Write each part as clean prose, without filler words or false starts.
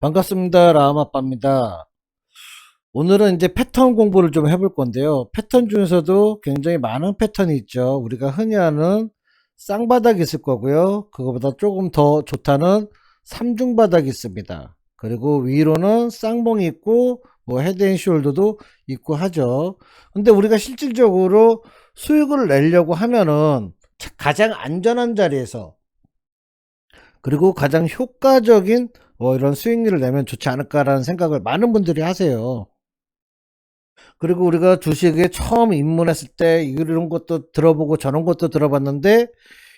반갑습니다. 라마빠입니다. 오늘은 이제 패턴 공부를 좀 해볼 건데요. 패턴 중에서도 굉장히 많은 패턴이 있죠. 우리가 흔히 하는 쌍바닥이 있을 거고요. 그거보다 조금 더 좋다는 삼중바닥이 있습니다. 그리고 위로는 쌍봉이 있고 뭐 헤드앤숄더도 있고 하죠. 근데 우리가 실질적으로 수익을 내려고 하면은 가장 안전한 자리에서, 그리고 가장 효과적인 이런 수익률을 내면 좋지 않을까라는 생각을 많은 분들이 하세요. 그리고 우리가 주식에 처음 입문했을 때 이런 것도 들어보고 저런 것도 들어봤는데,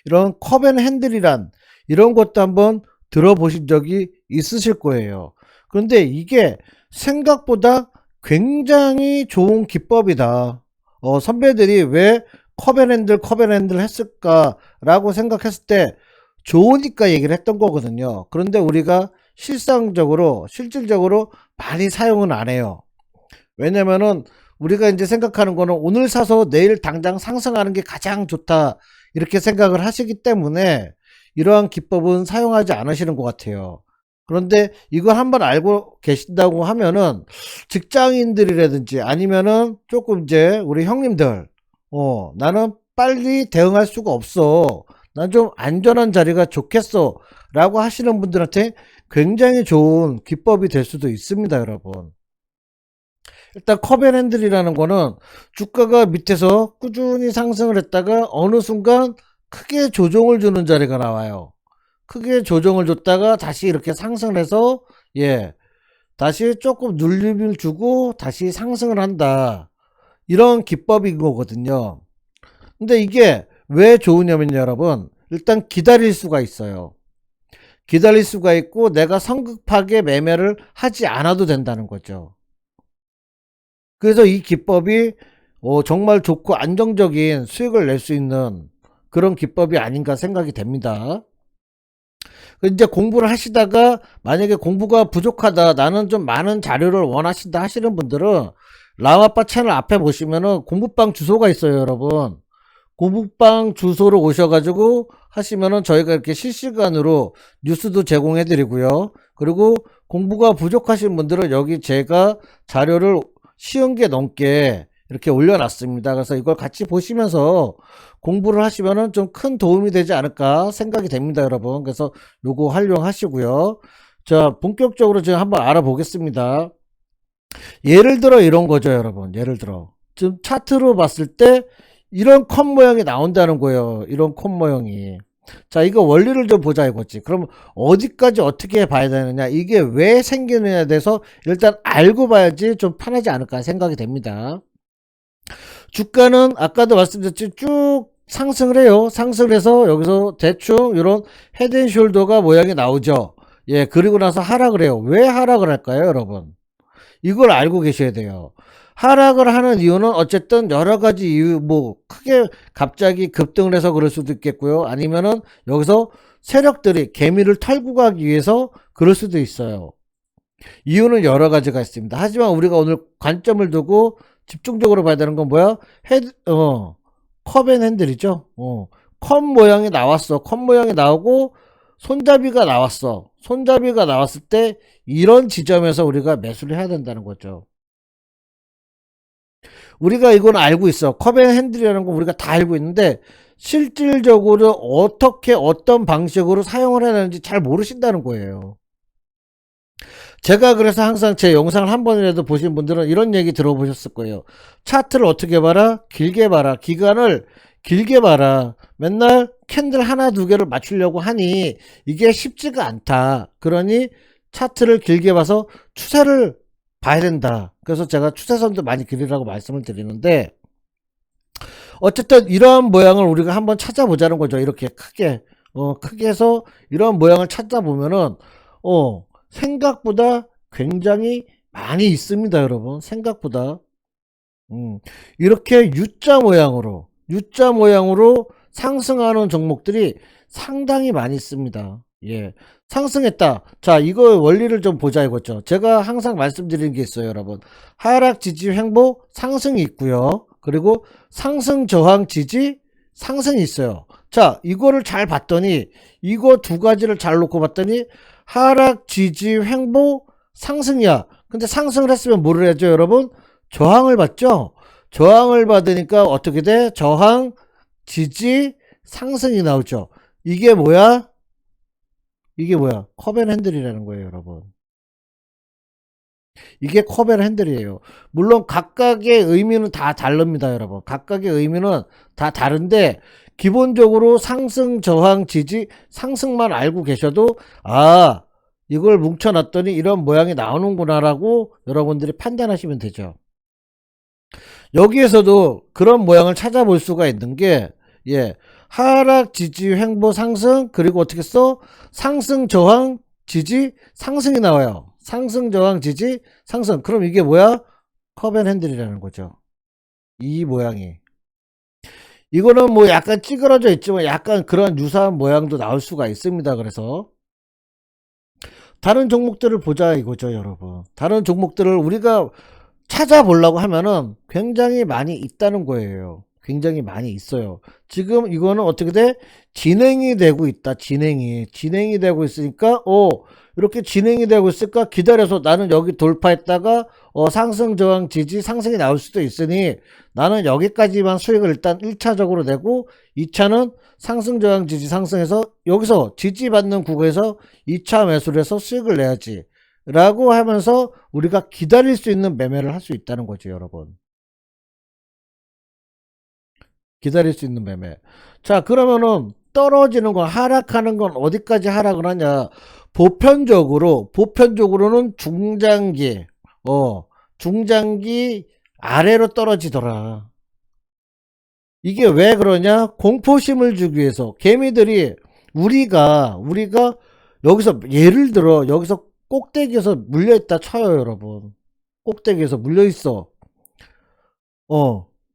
이런 컵앤핸들이란 이런 것도 한번 들어보신 적이 있으실 거예요. 그런데 이게 생각보다 굉장히 좋은 기법이다. 선배들이 왜 컵앤핸들 했을까라고 생각했을 때 좋으니까 얘기를 했던 거거든요. 그런데 우리가 실질적으로 많이 사용은 안 해요. 왜냐면은 우리가 이제 생각하는 거는 오늘 사서 내일 당장 상승하는 게 가장 좋다, 이렇게 생각을 하시기 때문에 이러한 기법은 사용하지 않으시는 것 같아요. 그런데 이걸 한번 알고 계신다고 하면은 직장인들이라든지 아니면은 조금 이제 우리 형님들, 나는 빨리 대응할 수가 없어, 난 좀 안전한 자리가 좋겠어 라고 하시는 분들한테 굉장히 좋은 기법이 될 수도 있습니다, 여러분. 일단 컵앤핸들이라는 거는 주가가 밑에서 꾸준히 상승을 했다가 어느 순간 크게 조정을 주는 자리가 나와요. 크게 조정을 줬다가 다시 이렇게 상승을 해서, 다시 조금 눌림을 주고 다시 상승을 한다, 이런 기법인 거거든요. 근데 이게 왜 좋으냐면 여러분, 일단 기다릴 수가 있어요. 기다릴 수가 있고 내가 성급하게 매매를 하지 않아도 된다는 거죠. 그래서 이 기법이 정말 좋고 안정적인 수익을 낼 수 있는 그런 기법이 아닌가 생각이 됩니다. 이제 공부를 하시다가 만약에 공부가 부족하다, 나는 좀 많은 자료를 원하신다 하시는 분들은 라마빠 채널 앞에 보시면은 공부방 주소가 있어요, 여러분. 공부방 주소로 오셔가지고 하시면은 저희가 이렇게 실시간으로 뉴스도 제공해 드리고요. 그리고 공부가 부족하신 분들은 여기 제가 자료를 50개 넘게 이렇게 올려놨습니다. 그래서 이걸 같이 보시면서 공부를 하시면은 좀 큰 도움이 되지 않을까 생각이 됩니다, 여러분. 그래서 요거 활용하시고요. 자, 본격적으로 제가 한번 알아보겠습니다. 예를 들어 이런 거죠, 여러분. 예를 들어 지금 차트로 봤을 때 이런 컵 모양이 나온다는 거예요. 이런 컵 모양이. 자, 이거 원리를 좀 보자 이거지. 그럼 어디까지 어떻게 봐야 되느냐, 이게 왜 생기느냐에 대해서 일단 알고 봐야지 좀 편하지 않을까 생각이 됩니다. 주가는 아까도 말씀드렸지 쭉 상승을 해요. 상승을 해서 여기서 대충 이런 헤드앤숄더가 모양이 나오죠. 그리고 나서 하락을 해요. 왜 하락을 할까요, 여러분? 이걸 알고 계셔야 돼요. 하락을 하는 이유는 어쨌든 여러 가지 이유, 뭐 크게 갑자기 급등을 해서 그럴 수도 있겠고요. 아니면은 여기서 세력들이 개미를 털고 가기 위해서 그럴 수도 있어요. 이유는 여러 가지가 있습니다. 하지만 우리가 오늘 관점을 두고 집중적으로 봐야 되는 건 뭐야? 컵앤핸들이죠. 컵 모양이 나왔어. 컵 모양이 나오고 손잡이가 나왔어. 손잡이가 나왔을 때 이런 지점에서 우리가 매수를 해야 된다는 거죠. 우리가 이건 알고 있어. 컵앤핸들이라는 건 우리가 다 알고 있는데 실질적으로 어떻게 어떤 방식으로 사용을 해야 되는지 잘 모르신다는 거예요. 제가 그래서 항상 제 영상을 한 번이라도 보신 분들은 이런 얘기 들어보셨을 거예요. 차트를 어떻게 봐라? 길게 봐라. 기간을 길게 봐라. 맨날 캔들 하나 두 개를 맞추려고 하니 이게 쉽지가 않다. 그러니 차트를 길게 봐서 추세를 봐야 된다. 그래서 제가 추세선도 많이 그리라고 말씀을 드리는데, 어쨌든 이러한 모양을 우리가 한번 찾아보자는 거죠. 이렇게 크게 해서 이런 모양을 찾아보면은 생각보다 굉장히 많이 있습니다, 여러분. 생각보다. 이렇게 U자 모양으로 상승하는 종목들이 상당히 많이 있습니다. 상승했다. 자, 이거 원리를 좀 보자 이거죠. 제가 항상 말씀드리는 게 있어요, 여러분. 하락 지지 횡보 상승이 있고요. 그리고 상승 저항 지지 상승이 있어요. 자, 이거를 잘 봤더니, 이거 두 가지를 잘 놓고 봤더니 하락, 지지, 횡보, 상승이야. 근데 상승을 했으면 뭐를 해야죠, 여러분? 저항을 받죠? 저항을 받으니까 어떻게 돼? 저항, 지지, 상승이 나오죠. 이게 뭐야? 이게 뭐야? 컵앤 핸들이라는 거예요, 여러분. 이게 컵앤 핸들이에요. 물론 각각의 의미는 다 다릅니다, 여러분. 각각의 의미는 다 다른데 기본적으로 상승, 저항, 지지, 상승만 알고 계셔도 아, 이걸 뭉쳐놨더니 이런 모양이 나오는구나라고 여러분들이 판단하시면 되죠. 여기에서도 그런 모양을 찾아볼 수가 있는 게 예, 하락, 지지, 횡보, 상승, 그리고 어떻게 써? 상승, 저항, 지지, 상승이 나와요. 상승, 저항, 지지, 상승. 그럼 이게 뭐야? 컵앤 핸들이라는 거죠. 이 모양이. 이거는 뭐 약간 찌그러져 있지만 약간 그런 유사한 모양도 나올 수가 있습니다. 그래서 다른 종목들을 보자 이거죠, 여러분. 다른 종목들을 우리가 찾아보려고 하면은 굉장히 많이 있다는 거예요. 굉장히 많이 있어요. 지금 이거는 어떻게 돼? 진행이 되고 있다. 진행이 되고 있으니까 이렇게 진행이 되고 있을까 기다려서 나는 여기 돌파했다가 상승 저항 지지 상승이 나올 수도 있으니 나는 여기까지만 수익을 일단 1차적으로 내고 2차는 상승 저항 지지 상승해서 여기서 지지받는 구간에서 2차 매수를 해서 수익을 내야지 라고 하면서 우리가 기다릴 수 있는 매매를 할 수 있다는 거죠, 여러분. 기다릴 수 있는 매매. 자, 그러면은 떨어지는 건 하락하는 건 어디까지 하락을 하냐? 보편적으로는 중장기 아래로 떨어지더라. 이게 왜 그러냐? 공포심을 주기 위해서 개미들이 우리가 여기서 예를 들어 여기서 꼭대기에서 물려있다 쳐요, 여러분. 꼭대기에서 물려있어.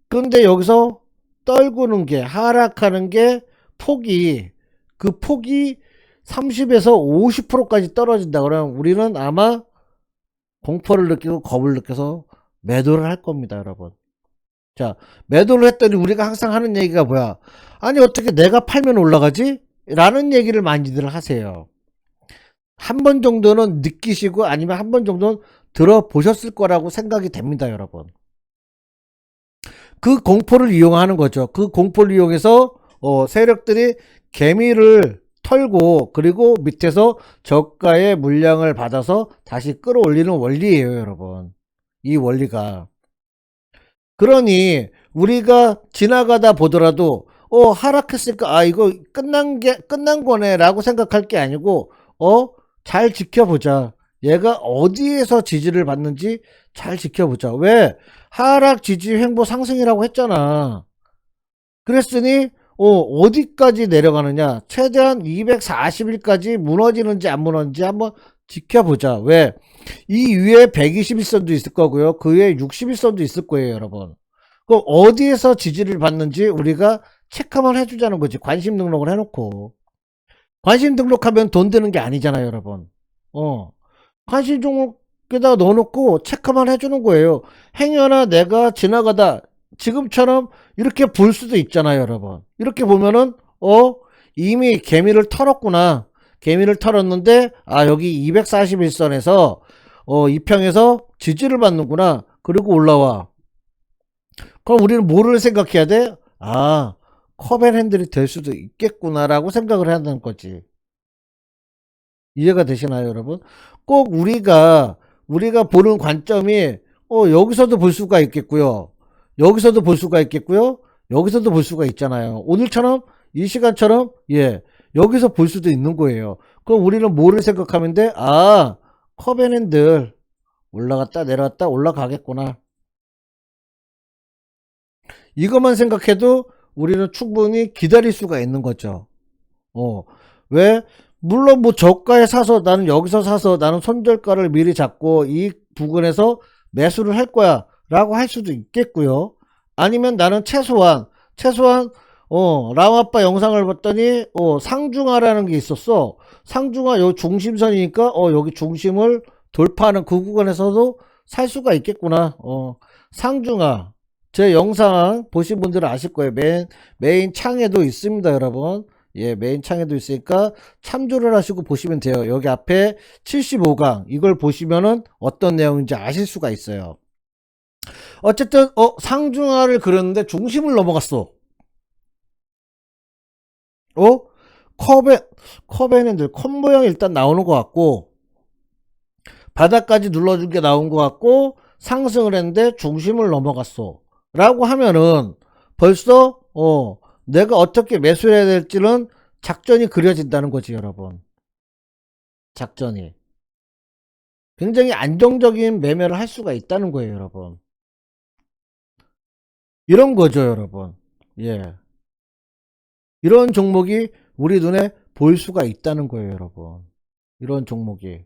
근데 여기서 떨구는 게 하락하는 게 그 폭이 30에서 50%까지 떨어진다. 그러면 우리는 아마 공포를 느끼고 겁을 느껴서 매도를 할 겁니다, 여러분. 자, 매도를 했더니 우리가 항상 하는 얘기가 뭐야? 아니, 어떻게 내가 팔면 올라가지? 라는 얘기를 많이들 하세요. 한 번 정도는 느끼시고 아니면 한 번 정도는 들어보셨을 거라고 생각이 됩니다, 여러분. 그 공포를 이용하는 거죠. 그 공포를 이용해서 세력들이 개미를 털고 그리고 밑에서 저가의 물량을 받아서 다시 끌어올리는 원리예요, 여러분. 이 원리가. 그러니 우리가 지나가다 보더라도 하락했으니까 이거 끝난 거네라고 생각할 게 아니고 잘 지켜보자. 얘가 어디에서 지지를 받는지 잘 지켜보자. 왜? 하락, 지지, 횡보, 상승이라고 했잖아. 그랬으니 어디까지 내려가느냐? 최대한 240일까지 무너지는지 안 무너지는지 한번 지켜보자. 왜? 이 위에 121선도 있을 거고요. 그 위에 61선도 있을 거예요, 여러분. 그럼 어디에서 지지를 받는지 우리가 체크만 해주자는 거지. 관심 등록을 해놓고. 관심 등록하면 돈 드는 게 아니잖아요, 여러분. 관심 종목에다 넣어놓고 체크만 해주는 거예요. 행여나 내가 지나가다 지금처럼 이렇게 볼 수도 있잖아요, 여러분. 이렇게 보면은 이미 개미를 털었구나. 개미를 털었는데 여기 241선에서 이평에서 지지를 받는구나. 그리고 올라와. 그럼 우리는 뭐를 생각해야 돼? 컵앤 핸들이 될 수도 있겠구나라고 생각을 해야 하는 거지. 이해가 되시나요, 여러분? 꼭 우리가 보는 관점이 여기서도 볼 수가 있겠고요. 여기서도 볼 수가 있겠고요. 여기서도 볼 수가 있잖아요. 오늘처럼 이 시간처럼 여기서 볼 수도 있는 거예요. 그럼 우리는 뭐를 생각하면 돼? 컵앤 핸들 올라갔다 내려갔다 올라가겠구나. 이것만 생각해도 우리는 충분히 기다릴 수가 있는 거죠. 왜? 물론 뭐 저가에 사서 나는 여기서 사서 나는 손절가를 미리 잡고 이 부근에서 매수를 할 거야 라고 할 수도 있겠고요. 아니면 나는 최소한 라마빠 영상을 봤더니 상중하라는 게 있었어. 상중하 요 중심선이니까 여기 중심을 돌파하는 그 구간에서도 살 수가 있겠구나. 상중하 제 영상 보신 분들은 아실 거예요. 메인 창에도 있습니다, 여러분. 예, 메인 창에도 있으니까 참조를 하시고 보시면 돼요. 여기 앞에 75강 이걸 보시면은 어떤 내용인지 아실 수가 있어요. 어쨌든 상중하를 그렸는데 중심을 넘어갔어. 커브에는 컷 모양이 일단 나오는 것 같고 바닥까지 눌러준 게 나온 것 같고 상승을 했는데 중심을 넘어갔어 라고 하면은 벌써 내가 어떻게 매수를 해야 될지는 작전이 그려진다는 거지 여러분. 작전이 굉장히 안정적인 매매를 할 수가 있다는 거예요 여러분. 이런 거죠 여러분. 예, 이런 종목이 우리 눈에 보일 수가 있다는 거예요 여러분. 이런 종목이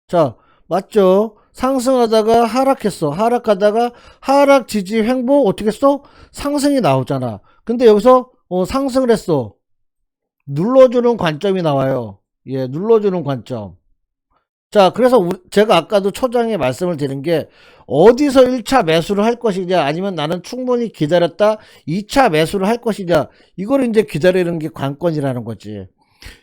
자 맞죠. 상승하다가 하락했어. 하락하다가 하락 지지 횡보 어떻게 했어? 상승이 나오잖아. 근데 여기서 상승을 했어. 눌러주는 관점이 나와요. 예, 눌러주는 관점. 자, 그래서 제가 아까도 초장에 말씀을 드린 게 어디서 1차 매수를 할 것이냐 아니면 나는 충분히 기다렸다 2차 매수를 할 것이냐 이걸 이제 기다리는 게 관건이라는 거지.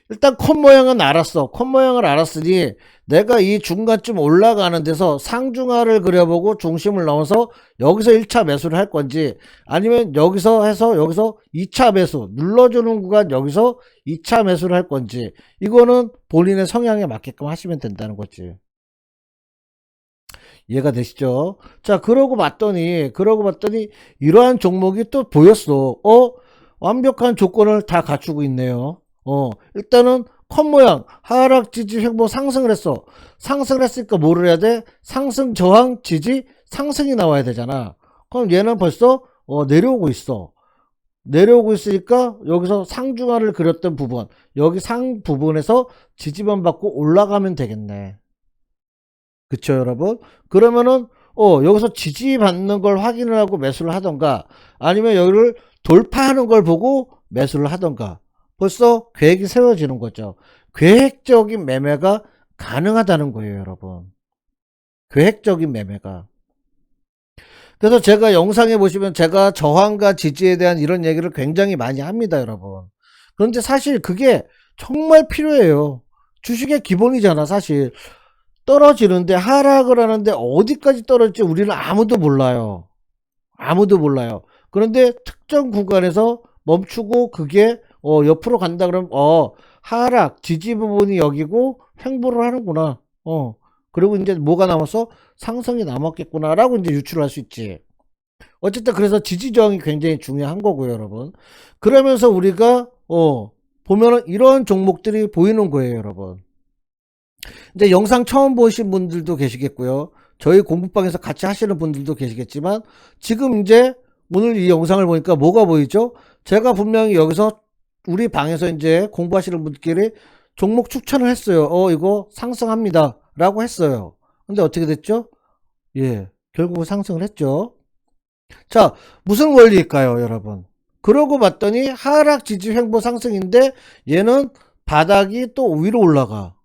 일단 컷 모양은 알았어. 컷 모양을 알았으니 내가 이 중간쯤 올라가는 데서 상중하를 그려보고 중심을 넣어서 여기서 1차 매수를 할 건지 아니면 여기서 해서 여기서 2차 매수 눌러주는 구간 여기서 2차 매수를 할 건지 이거는 본인의 성향에 맞게끔 하시면 된다는 거지. 이해가 되시죠? 자, 그러고 봤더니 이러한 종목이 또 보였어. 완벽한 조건을 다 갖추고 있네요. 일단은 컷 모양 하락 지지 횡보 상승을 했어. 상승을 했으니까 뭐를 해야 돼? 상승 저항 지지 상승이 나와야 되잖아. 그럼 얘는 벌써 내려오고 있어. 내려오고 있으니까 여기서 상중하를 그렸던 부분 여기 상 부분에서 지지만 받고 올라가면 되겠네. 그쵸 여러분? 그러면은 여기서 지지받는 걸 확인을 하고 매수를 하던가 아니면 여기를 돌파하는 걸 보고 매수를 하던가 벌써 계획이 세워지는 거죠. 계획적인 매매가 가능하다는 거예요 여러분. 계획적인 매매가. 그래서 제가 영상에 보시면 제가 저항과 지지에 대한 이런 얘기를 굉장히 많이 합니다 여러분. 그런데 사실 그게 정말 필요해요. 주식의 기본이잖아 사실. 떨어지는데 하락을 하는데 어디까지 떨어질지 우리는 아무도 몰라요. 아무도 몰라요. 그런데 특정 구간에서 멈추고 그게 옆으로 간다 그러면 하락 지지 부분이 여기고 횡보를 하는구나. 그리고 이제 뭐가 남아서 상승이 남았겠구나 라고 이제 유출을 할 수 있지. 어쨌든 그래서 지지 저항이 굉장히 중요한 거고요 여러분. 그러면서 우리가 보면은 이런 종목들이 보이는 거예요 여러분. 이제 영상 처음 보신 분들도 계시겠고요. 저희 공부방에서 같이 하시는 분들도 계시겠지만 지금 이제 오늘 이 영상을 보니까 뭐가 보이죠? 제가 분명히 여기서 우리 방에서 이제 공부하시는 분들끼리 종목 추천을 했어요. 이거 상승합니다 라고 했어요. 근데 어떻게 됐죠? 예, 결국 상승을 했죠. 자, 무슨 원리일까요 여러분? 그러고 봤더니 하락 지지 횡보 상승인데 얘는 바닥이 또 위로 올라가.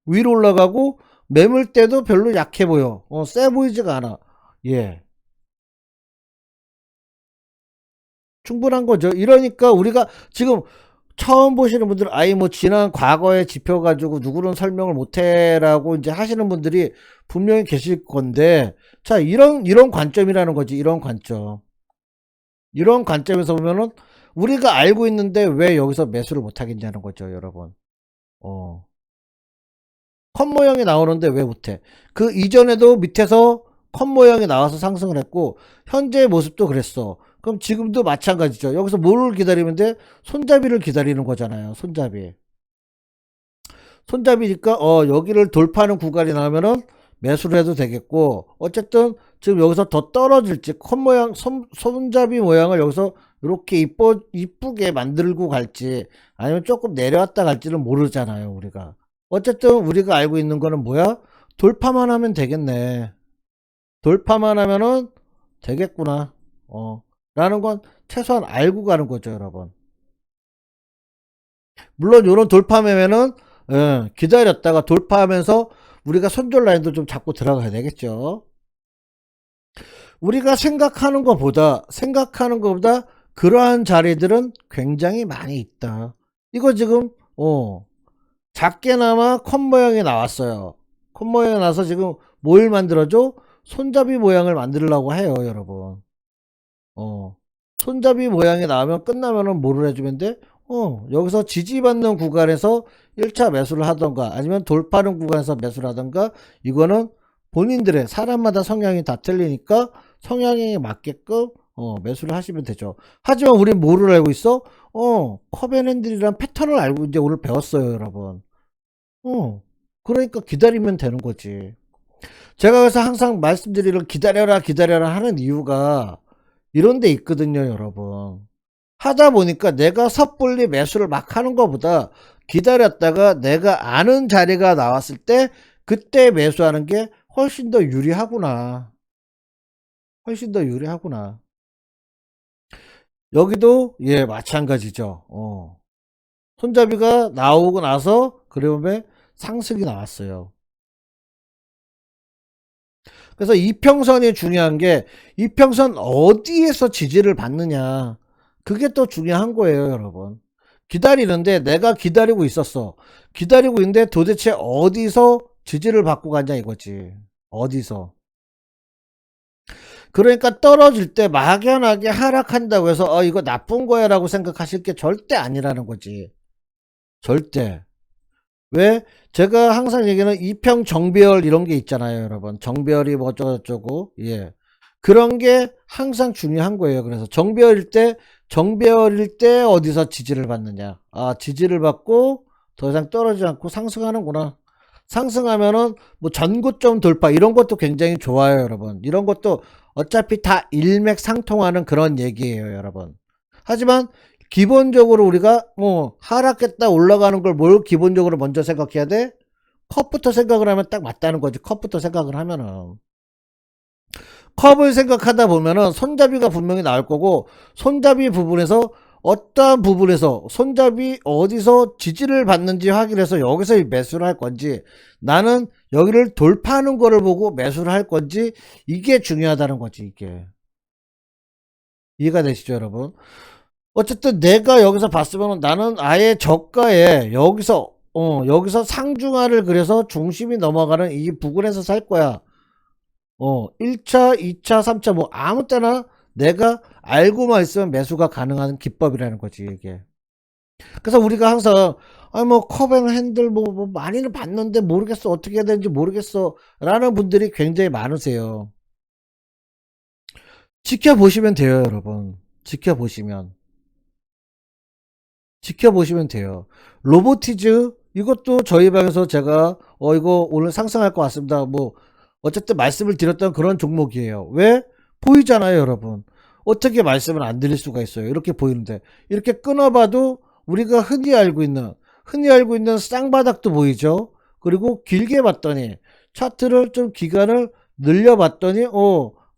위로 올라가고 매물대도 별로 약해 보여. 세 보이지가 않아. 예. 충분한 거죠. 이러니까 우리가 지금 처음 보시는 분들은 아예 뭐 지난 과거의 지표 가지고 누구는 설명을 못해라고 이제 하시는 분들이 분명히 계실 건데 자 이런 관점이라는 거지. 이런 관점. 이런 관점에서 보면은 우리가 알고 있는데 왜 여기서 매수를 못하겠냐는 거죠 여러분. 컷 모양이 나오는데 왜 못해? 그 이전에도 밑에서 컷 모양이 나와서 상승을 했고 현재의 모습도 그랬어. 그럼 지금도 마찬가지죠. 여기서 뭘 기다리면 돼? 손잡이를 기다리는 거잖아요. 손잡이. 손잡이니까 여기를 돌파하는 구간이 나오면은 매수를 해도 되겠고 어쨌든 지금 여기서 더 떨어질지 컷 모양 손잡이 모양을 여기서 이렇게 이쁘게 만들고 갈지 아니면 조금 내려왔다 갈지는 모르잖아요 우리가. 어쨌든 우리가 알고 있는 거는 뭐야? 돌파만 하면 되겠네. 돌파만 하면은 되겠구나. 라는 건 최소한 알고 가는 거죠, 여러분. 물론 요런 돌파 매매는 기다렸다가 돌파하면서 우리가 손절 라인도 좀 잡고 들어가야 되겠죠. 우리가 생각하는 것보다 그러한 자리들은 굉장히 많이 있다. 이거 지금 작게나마 컵 모양이 나왔어요. 컵 모양이 나서 지금 뭘 만들어줘? 손잡이 모양을 만들려고 해요, 여러분. 손잡이 모양이 나오면 끝나면은 뭐를 해주면 돼? 여기서 지지받는 구간에서 1차 매수를 하던가 아니면 돌파하는 구간에서 매수를 하던가, 이거는 본인들의 사람마다 성향이 다 틀리니까 성향에 맞게끔 매수를 하시면 되죠. 하지만 우린 뭐를 알고 있어? 컵앤핸들이란 패턴을 알고 이제 오늘 배웠어요, 여러분. 그러니까 기다리면 되는 거지. 제가 그래서 항상 말씀드리는 기다려라 기다려라 하는 이유가 이런 데 있거든요, 여러분. 하다 보니까 내가 섣불리 매수를 막 하는 것보다 기다렸다가 내가 아는 자리가 나왔을 때 그때 매수하는 게 훨씬 더 유리하구나. 훨씬 더 유리하구나. 여기도 예 마찬가지죠. 손잡이가 나오고 나서 그러면 상승이 나왔어요. 그래서 이평선이 중요한 게, 이평선 어디에서 지지를 받느냐, 그게 또 중요한 거예요, 여러분. 기다리는데 내가 기다리고 있었어. 기다리고 있는데 도대체 어디서 지지를 받고 가냐 이거지. 어디서. 그러니까 떨어질 때 막연하게 하락한다고 해서 이거 나쁜 거야 라고 생각하실 게 절대 아니라는 거지. 절대. 왜? 제가 항상 얘기하는 이평 정배열 이런 게 있잖아요, 여러분. 정배열이 뭐 어쩌고저쩌고. 예. 그런 게 항상 중요한 거예요. 그래서 정배열일 때 어디서 지지를 받느냐. 지지를 받고 더 이상 떨어지지 않고 상승하는구나. 상승하면은 뭐 전고점 돌파 이런 것도 굉장히 좋아요, 여러분. 이런 것도 어차피 다 일맥상통하는 그런 얘기예요, 여러분. 하지만 기본적으로 우리가 하락했다 올라가는 걸 뭘 기본적으로 먼저 생각해야 돼? 컵부터 생각을 하면 딱 맞다는 거지. 컵부터 생각을 하면은. 컵을 생각하다 보면은 손잡이가 분명히 나올 거고, 손잡이 부분에서 어떠한 부분에서 손잡이 어디서 지지를 받는지 확인해서 여기서 매수를 할 건지, 나는 여기를 돌파하는 거를 보고 매수를 할 건지, 이게 중요하다는 거지. 이게 이해가 되시죠, 여러분? 어쨌든 내가 여기서 봤으면 나는 아예 저가에 여기서 상중하를 그래서 중심이 넘어가는 이 부근에서 살 거야. 1차, 2차, 3차 뭐 아무 때나 내가 알고만 있으면 매수가 가능한 기법이라는 거지, 이게. 그래서 우리가 항상 뭐 컵앤 핸들 뭐 많이는 봤는데 모르겠어, 어떻게 해야 되는지 모르겠어 라는 분들이 굉장히 많으세요. 지켜보시면 돼요, 여러분. 지켜보시면 돼요. 로보티즈 이것도 저희 방에서 제가 이거 오늘 상승할 것 같습니다. 뭐 어쨌든 말씀을 드렸던 그런 종목이에요. 왜? 보이잖아요, 여러분. 어떻게 말씀을 안 드릴 수가 있어요. 이렇게 보이는데 이렇게 끊어봐도 우리가 흔히 알고 있는 쌍바닥도 보이죠. 그리고 길게 봤더니 차트를 좀 기간을 늘려봤더니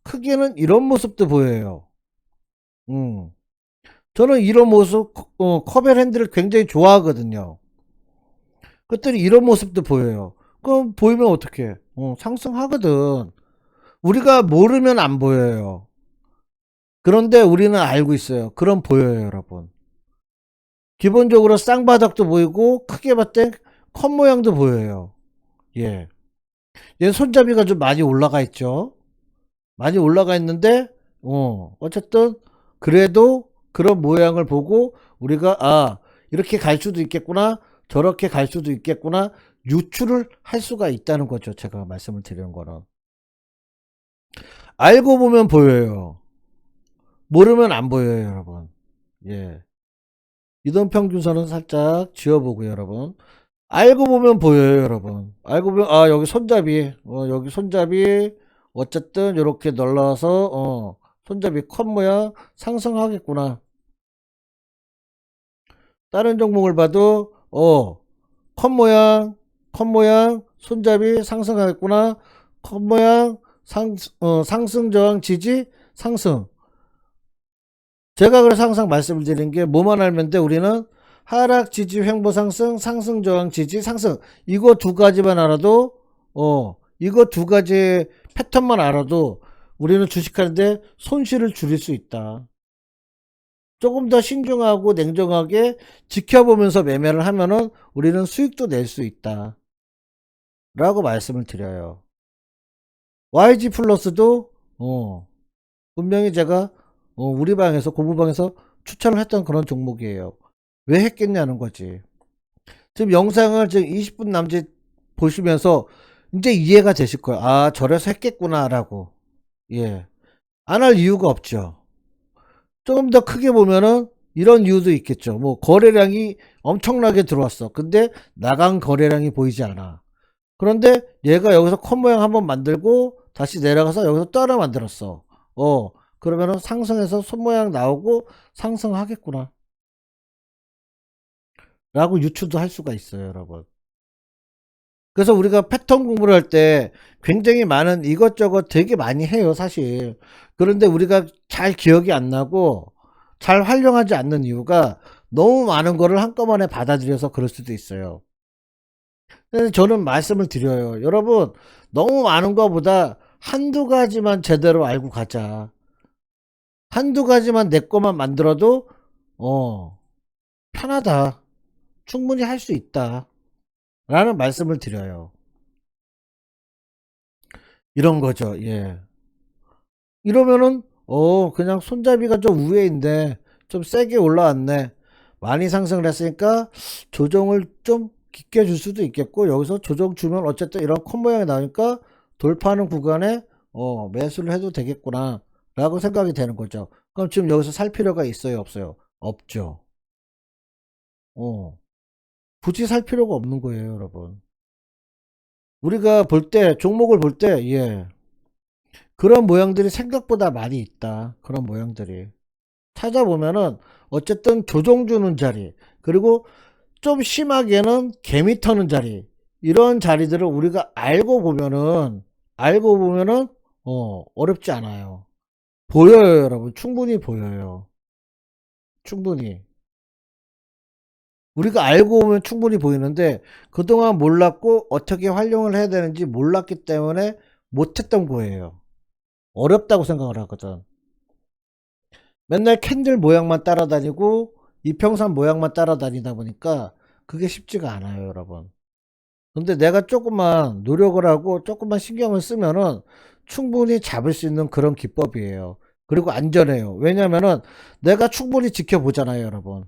크게는 이런 모습도 보여요. 음. 저는 이런 모습, 컵앤 핸들을 굉장히 좋아하거든요. 그랬더니 이런 모습도 보여요. 그럼 보이면 어떡해? 상승하거든. 우리가 모르면 안 보여요. 그런데 우리는 알고 있어요. 그럼 보여요, 여러분. 기본적으로 쌍바닥도 보이고, 크게 봤을 때 컵 모양도 보여요. 예. 얘 손잡이가 좀 많이 올라가 있죠. 많이 올라가 있는데, 어쨌든, 그래도 그런 모양을 보고, 우리가, 이렇게 갈 수도 있겠구나, 저렇게 갈 수도 있겠구나, 유추를 할 수가 있다는 거죠. 제가 말씀을 드리는 거는. 알고 보면 보여요. 모르면 안 보여요, 여러분. 예. 이동평균선은 살짝 지워보고요, 여러분. 알고 보면 보여요, 여러분. 알고 보면, 여기 손잡이, 여기 손잡이, 어쨌든, 이렇게 눌러서, 손잡이 컷 모양 상승하겠구나. 다른 종목을 봐도, 컷 모양, 손잡이 상승하겠구나. 컷 모양, 상승 저항 지지, 상승. 제가 그래서 항상 말씀을 드리는 게 뭐만 알면 돼. 우리는 하락 지지 횡보 상승, 상승 저항 지지 상승. 이거 두 가지만 알아도 이거 두 가지 패턴만 알아도 우리는 주식하는데 손실을 줄일 수 있다. 조금 더 신중하고 냉정하게 지켜보면서 매매를 하면은 우리는 수익도 낼 수 있다 라고 말씀을 드려요. YG 플러스도 분명히 제가 우리 방에서 고부방에서 추천을 했던 그런 종목이에요. 왜 했겠냐는 거지. 지금 영상을 지금 20분 남짓 보시면서 이제 이해가 되실 거예요. 아, 저래서 했겠구나 라고. 예. 안 할 이유가 없죠. 조금 더 크게 보면은 이런 이유도 있겠죠. 뭐 거래량이 엄청나게 들어왔어. 근데 나간 거래량이 보이지 않아. 그런데 얘가 여기서 컷 모양 한번 만들고 다시 내려가서 여기서 또 하나 만들었어. 그러면은 상승해서 손 모양 나오고 상승하겠구나 라고 유추도 할 수가 있어요, 여러분. 그래서 우리가 패턴 공부를 할 때 굉장히 많은 이것저것 되게 많이 해요, 사실. 그런데 우리가 잘 기억이 안 나고 잘 활용하지 않는 이유가 너무 많은 거를 한꺼번에 받아들여서 그럴 수도 있어요. 그래서 저는 말씀을 드려요. 여러분, 너무 많은 거보다 한두 가지만 제대로 알고 가자. 한두 가지만 내 거만 만들어도 편하다. 충분히 할 수 있다. 라는 말씀을 드려요. 이런 거죠. 예. 이러면은 그냥 손잡이가 좀 우회인데 좀 세게 올라왔네. 많이 상승을 했으니까 조정을 좀 깊게 줄 수도 있겠고, 여기서 조정 주면 어쨌든 이런 컷 모양이 나오니까 돌파하는 구간에 매수를 해도 되겠구나 라고 생각이 되는 거죠. 그럼 지금 여기서 살 필요가 있어요, 없어요? 없죠. 어 굳이 살 필요가 없는 거예요, 여러분. 우리가 볼 때, 종목을 볼 때, 예, 그런 모양들이 생각보다 많이 있다. 그런 모양들이 찾아보면은 어쨌든 조정 주는 자리, 그리고 좀 심하게는 개미 터는 자리, 이런 자리들을 우리가 알고 보면은 어렵지 않아요. 보여요, 여러분. 충분히 보여요. 충분히. 우리가 알고 보면 충분히 보이는데 그동안 몰랐고 어떻게 활용을 해야 되는지 몰랐기 때문에 못했던 거예요. 어렵다고 생각을 하거든. 맨날 캔들 모양만 따라다니고 이평선 모양만 따라다니다 보니까 그게 쉽지가 않아요, 여러분. 근데 내가 조금만 노력을 하고 조금만 신경을 쓰면은 충분히 잡을 수 있는 그런 기법이에요. 그리고 안전해요. 왜냐면은 내가 충분히 지켜보잖아요, 여러분.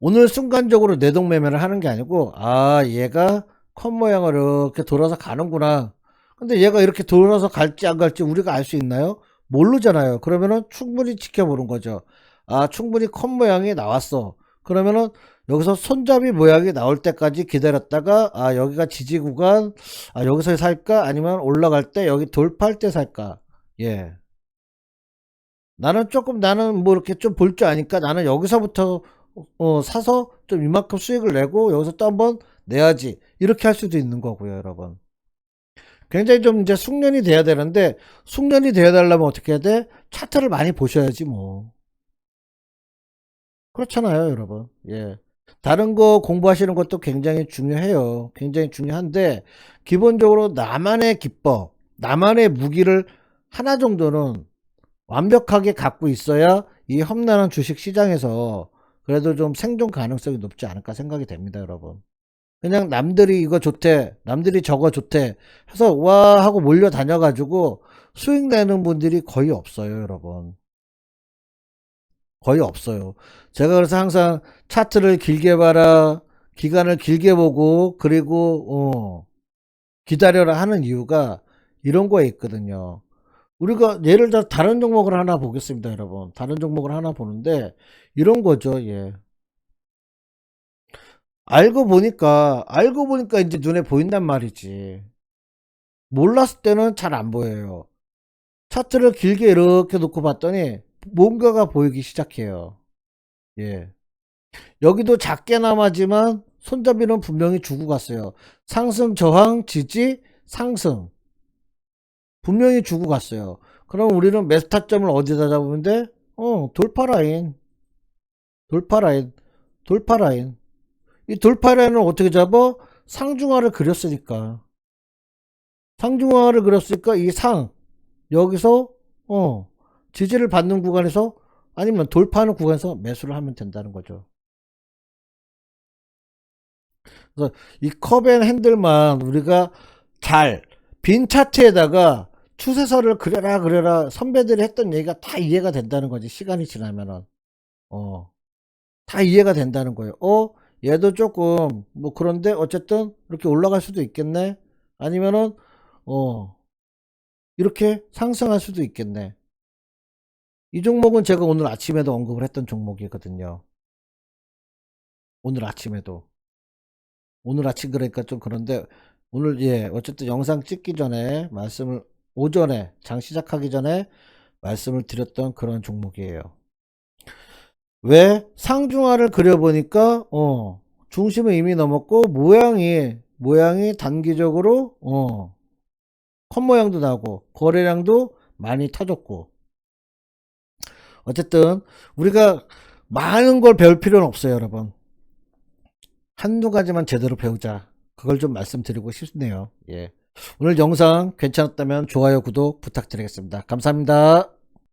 오늘 순간적으로 내동매매를 하는 게 아니고, 아, 얘가 컷 모양을 이렇게 돌아서 가는구나. 근데 얘가 이렇게 돌아서 갈지 안 갈지 우리가 알 수 있나요? 모르잖아요. 그러면은 충분히 지켜보는 거죠. 아, 충분히 컷 모양이 나왔어. 그러면은 여기서 손잡이 모양이 나올 때까지 기다렸다가, 아, 여기가 지지 구간, 아, 여기서 살까? 아니면 올라갈 때 여기 돌파할 때 살까? 예. 나는 뭐 이렇게 좀 볼 줄 아니까 나는 여기서부터 사서 좀 이만큼 수익을 내고 여기서 또 한번 내야지, 이렇게 할 수도 있는 거고요, 여러분. 굉장히 좀 이제 숙련이 돼야 되는데, 숙련이 되어 달라면 어떻게 해야 돼? 차트를 많이 보셔야지 뭐. 그렇잖아요, 여러분. 예. 다른 거 공부하시는 것도 굉장히 중요해요. 굉장히 중요한데 기본적으로 나만의 기법, 나만의 무기를 하나 정도는 완벽하게 갖고 있어야 이 험난한 주식 시장에서 그래도 좀 생존 가능성이 높지 않을까 생각이 됩니다, 여러분. 그냥 남들이 이거 좋대, 남들이 저거 좋대 해서 와 하고 몰려다녀 가지고 수익 내는 분들이 거의 없어요, 여러분. 거의 없어요. 제가 그래서 항상 차트를 길게 봐라, 기간을 길게 보고, 그리고 기다려라 하는 이유가 이런 거에 있거든요. 우리가 예를 들어 다른 종목을 하나 보겠습니다, 여러분. 다른 종목을 하나 보는데 이런 거죠. 예. 알고 보니까 이제 눈에 보인단 말이지. 몰랐을 때는 잘 안 보여요. 차트를 길게 이렇게 놓고 봤더니 뭔가가 보이기 시작해요. 예. 여기도 작게나마지만 손잡이는 분명히 주고 갔어요. 상승, 저항, 지지, 상승. 분명히 주고 갔어요. 그럼 우리는 매수 타점을 어디다 잡으면 돼? 돌파라인, 돌파라인, 돌파라인. 이 돌파라인을 어떻게 잡아? 상중하를 그렸으니까. 상중하를 그렸으니까 이 상, 여기서, 지지를 받는 구간에서, 아니면 돌파하는 구간에서 매수를 하면 된다는 거죠. 그래서 이 컵앤 핸들만 우리가 잘 빈 차트에다가 추세선을 그려라 선배들이 했던 얘기가 다 이해가 된다는 거지. 시간이 지나면은 다 이해가 된다는 거예요. 얘도 조금 뭐 그런데 어쨌든 이렇게 올라갈 수도 있겠네. 아니면은 이렇게 상승할 수도 있겠네. 이 종목은 제가 오늘 아침에도 언급을 했던 종목이거든요. 오늘 아침에도. 오늘 아침 그러니까 좀 그런데 오늘 어쨌든 영상 찍기 전에 말씀을 오전에 장 시작하기 전에 말씀을 드렸던 그런 종목이에요. 왜? 상중하를 그려보니까 중심은 이미 넘었고 모양이 단기적으로 컷 모양도 나고 거래량도 많이 터졌고 어쨌든 우리가 많은 걸 배울 필요는 없어요, 여러분. 한두 가지만 제대로 배우자. 그걸 좀 말씀드리고 싶네요. 오늘 영상 괜찮았다면 좋아요, 구독 부탁드리겠습니다. 감사합니다.